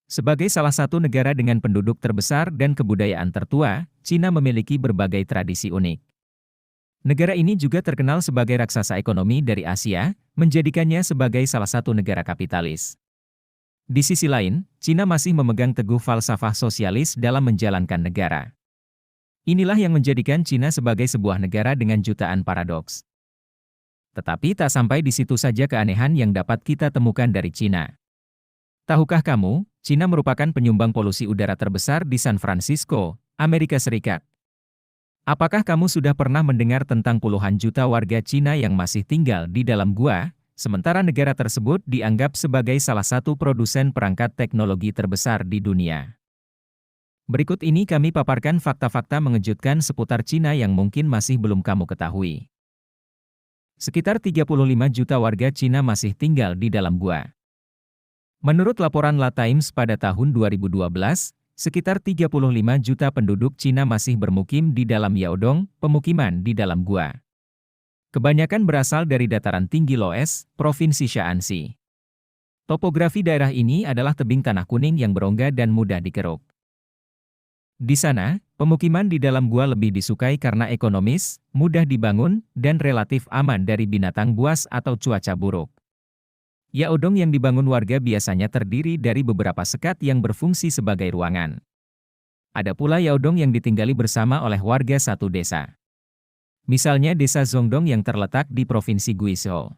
Sebagai salah satu negara dengan penduduk terbesar dan kebudayaan tertua, Cina memiliki berbagai tradisi unik. Negara ini juga terkenal sebagai raksasa ekonomi dari Asia, menjadikannya sebagai salah satu negara kapitalis. Di sisi lain, Cina masih memegang teguh falsafah sosialis dalam menjalankan negara. Inilah yang menjadikan Cina sebagai sebuah negara dengan jutaan paradoks. Tetapi tak sampai di situ saja keanehan yang dapat kita temukan dari Cina. Tahukah kamu, Cina merupakan penyumbang polusi udara terbesar di San Francisco, Amerika Serikat. Apakah kamu sudah pernah mendengar tentang puluhan juta warga Cina yang masih tinggal di dalam gua, sementara negara tersebut dianggap sebagai salah satu produsen perangkat teknologi terbesar di dunia? Berikut ini kami paparkan fakta-fakta mengejutkan seputar Cina yang mungkin masih belum kamu ketahui. Sekitar 35 juta warga Cina masih tinggal di dalam gua. Menurut laporan La Times pada tahun 2012, sekitar 35 juta penduduk Cina masih bermukim di dalam yaodong, pemukiman di dalam gua. Kebanyakan berasal dari dataran tinggi Loess, Provinsi Shaanxi. Topografi daerah ini adalah tebing tanah kuning yang berongga dan mudah dikeruk. Di sana, pemukiman di dalam gua lebih disukai karena ekonomis, mudah dibangun, dan relatif aman dari binatang buas atau cuaca buruk. Yaodong yang dibangun warga biasanya terdiri dari beberapa sekat yang berfungsi sebagai ruangan. Ada pula yaodong yang ditinggali bersama oleh warga satu desa. Misalnya desa Zongdong yang terletak di Provinsi Guizhou.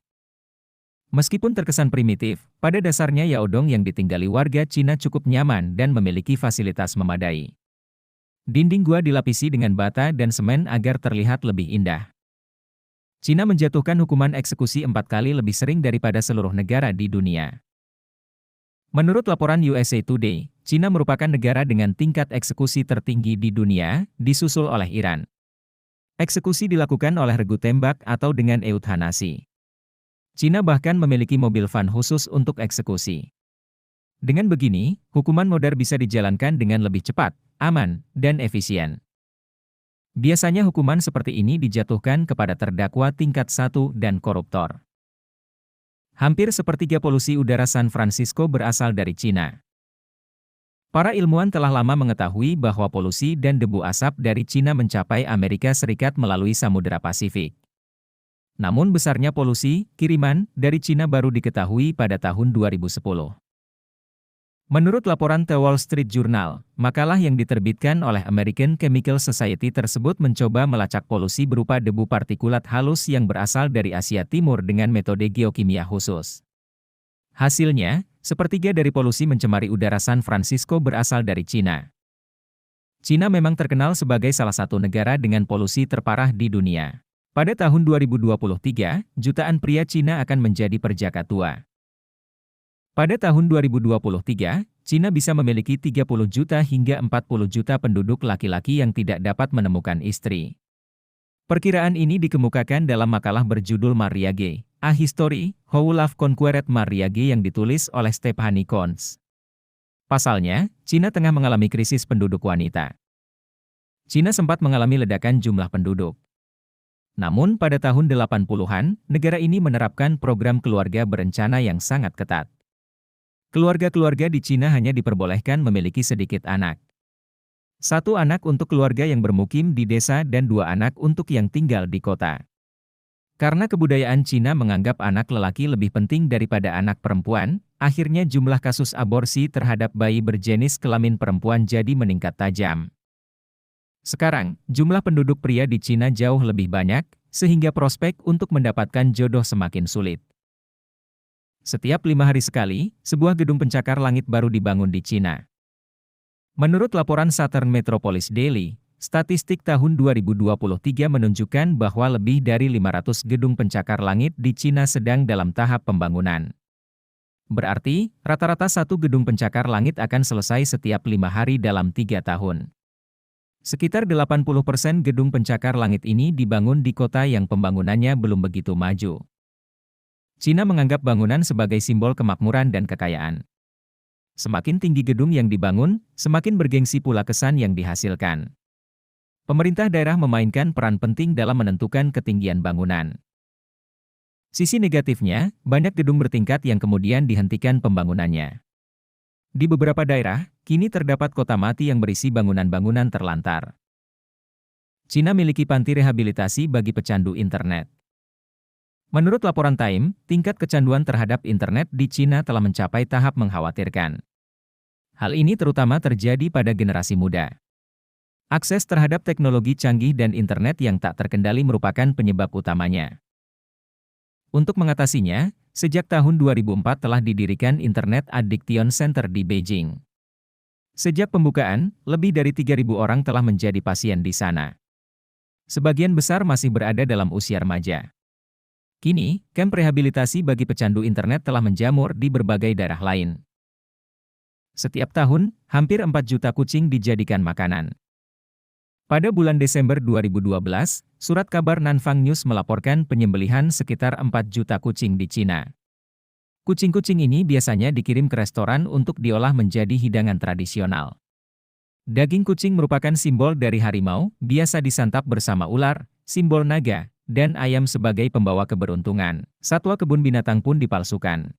Meskipun terkesan primitif, pada dasarnya yaodong yang ditinggali warga Cina cukup nyaman dan memiliki fasilitas memadai. Dinding gua dilapisi dengan bata dan semen agar terlihat lebih indah. Cina menjatuhkan hukuman eksekusi 4 kali lebih sering daripada seluruh negara di dunia. Menurut laporan USA Today, Cina merupakan negara dengan tingkat eksekusi tertinggi di dunia, disusul oleh Iran. Eksekusi dilakukan oleh regu tembak atau dengan eutanasi. Cina bahkan memiliki mobil van khusus untuk eksekusi. Dengan begini, hukuman modern bisa dijalankan dengan lebih cepat, aman, dan efisien. Biasanya hukuman seperti ini dijatuhkan kepada terdakwa tingkat 1 dan koruptor. Hampir sepertiga polusi udara San Francisco berasal dari Cina. Para ilmuwan telah lama mengetahui bahwa polusi dan debu asap dari Cina mencapai Amerika Serikat melalui Samudera Pasifik. Namun besarnya polusi, kiriman, dari Cina baru diketahui pada tahun 2010. Menurut laporan The Wall Street Journal, makalah yang diterbitkan oleh American Chemical Society tersebut mencoba melacak polusi berupa debu partikulat halus yang berasal dari Asia Timur dengan metode geokimia khusus. Hasilnya, sepertiga dari polusi mencemari udara San Francisco berasal dari Cina. Cina memang terkenal sebagai salah satu negara dengan polusi terparah di dunia. Pada tahun 2023, jutaan pria Cina akan menjadi perjaka tua. Pada tahun 2023, Cina bisa memiliki 30 juta hingga 40 juta penduduk laki-laki yang tidak dapat menemukan istri. Perkiraan ini dikemukakan dalam makalah berjudul Mariage, A History, How Love Conquered Mariage yang ditulis oleh Stephanie Cons. Pasalnya, Cina tengah mengalami krisis penduduk wanita. Cina sempat mengalami ledakan jumlah penduduk. Namun pada tahun 80-an, negara ini menerapkan program keluarga berencana yang sangat ketat. Keluarga-keluarga di Cina hanya diperbolehkan memiliki sedikit anak. 1 anak untuk keluarga yang bermukim di desa dan 2 anak untuk yang tinggal di kota. Karena kebudayaan Cina menganggap anak lelaki lebih penting daripada anak perempuan, akhirnya jumlah kasus aborsi terhadap bayi berjenis kelamin perempuan jadi meningkat tajam. Sekarang, jumlah penduduk pria di Cina jauh lebih banyak, sehingga prospek untuk mendapatkan jodoh semakin sulit. Setiap 5 hari sekali, sebuah gedung pencakar langit baru dibangun di Cina. Menurut laporan Southern Metropolis Daily, statistik tahun 2023 menunjukkan bahwa lebih dari 500 gedung pencakar langit di Cina sedang dalam tahap pembangunan. Berarti, rata-rata satu gedung pencakar langit akan selesai setiap 5 hari dalam 3 tahun. Sekitar 80% gedung pencakar langit ini dibangun di kota yang pembangunannya belum begitu maju. Cina menganggap bangunan sebagai simbol kemakmuran dan kekayaan. Semakin tinggi gedung yang dibangun, semakin bergengsi pula kesan yang dihasilkan. Pemerintah daerah memainkan peran penting dalam menentukan ketinggian bangunan. Sisi negatifnya, banyak gedung bertingkat yang kemudian dihentikan pembangunannya. Di beberapa daerah, kini terdapat kota mati yang berisi bangunan-bangunan terlantar. Cina miliki panti rehabilitasi bagi pecandu internet. Menurut laporan Time, tingkat kecanduan terhadap internet di Cina telah mencapai tahap mengkhawatirkan. Hal ini terutama terjadi pada generasi muda. Akses terhadap teknologi canggih dan internet yang tak terkendali merupakan penyebab utamanya. Untuk mengatasinya, sejak tahun 2004 telah didirikan Internet Addiction Center di Beijing. Sejak pembukaan, lebih dari 3.000 orang telah menjadi pasien di sana. Sebagian besar masih berada dalam usia remaja. Kini, kamp rehabilitasi bagi pecandu internet telah menjamur di berbagai daerah lain. Setiap tahun, hampir 4 juta kucing dijadikan makanan. Pada bulan Desember 2012, surat kabar Nanfang News melaporkan penyembelihan sekitar 4 juta kucing di Cina. Kucing-kucing ini biasanya dikirim ke restoran untuk diolah menjadi hidangan tradisional. Daging kucing merupakan simbol dari harimau, biasa disantap bersama ular, simbol naga, dan ayam sebagai pembawa keberuntungan. Satwa kebun binatang pun dipalsukan.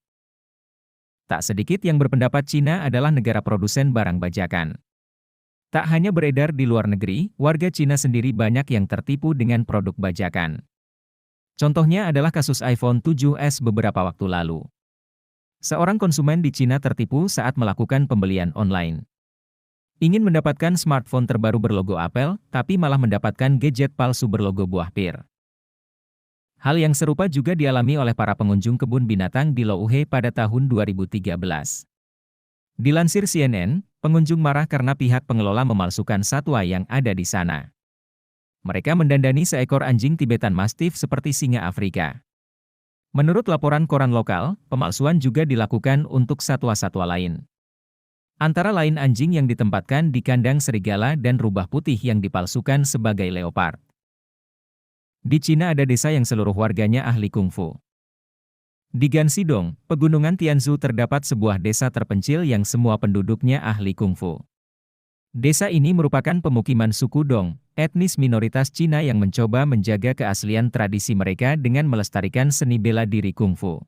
Tak sedikit yang berpendapat Cina adalah negara produsen barang bajakan. Tak hanya beredar di luar negeri, warga Cina sendiri banyak yang tertipu dengan produk bajakan. Contohnya adalah kasus iPhone 7s beberapa waktu lalu. Seorang konsumen di Cina tertipu saat melakukan pembelian online. Ingin mendapatkan smartphone terbaru berlogo Apple, tapi malah mendapatkan gadget palsu berlogo buah pir. Hal yang serupa juga dialami oleh para pengunjung kebun binatang di Louhe pada tahun 2013. Dilansir CNN, pengunjung marah karena pihak pengelola memalsukan satwa yang ada di sana. Mereka mendandani seekor anjing Tibetan Mastiff seperti singa Afrika. Menurut laporan koran lokal, pemalsuan juga dilakukan untuk satwa-satwa lain. Antara lain anjing yang ditempatkan di kandang serigala dan rubah putih yang dipalsukan sebagai leopard. Di Cina ada desa yang seluruh warganya ahli kungfu. Di Gansidong, pegunungan Tianzhu terdapat sebuah desa terpencil yang semua penduduknya ahli kungfu. Desa ini merupakan pemukiman suku Dong, etnis minoritas Cina yang mencoba menjaga keaslian tradisi mereka dengan melestarikan seni bela diri kungfu.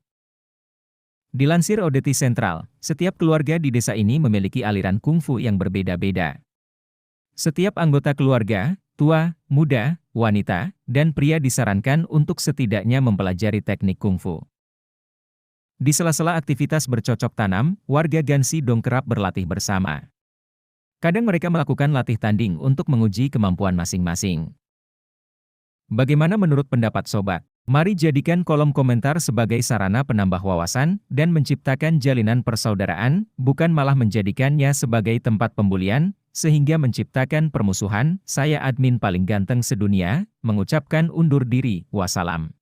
Dilansir Odeti Sentral, setiap keluarga di desa ini memiliki aliran kungfu yang berbeda-beda. Setiap anggota keluarga, tua, muda, wanita, dan pria disarankan untuk setidaknya mempelajari teknik kungfu. Di sela-sela aktivitas bercocok tanam, warga Gansidong kerap berlatih bersama. Kadang mereka melakukan latih tanding untuk menguji kemampuan masing-masing. Bagaimana menurut pendapat sobat? Mari jadikan kolom komentar sebagai sarana penambah wawasan dan menciptakan jalinan persaudaraan, bukan malah menjadikannya sebagai tempat pembulian, sehingga menciptakan permusuhan. Saya admin paling ganteng sedunia, mengucapkan undur diri, wassalam.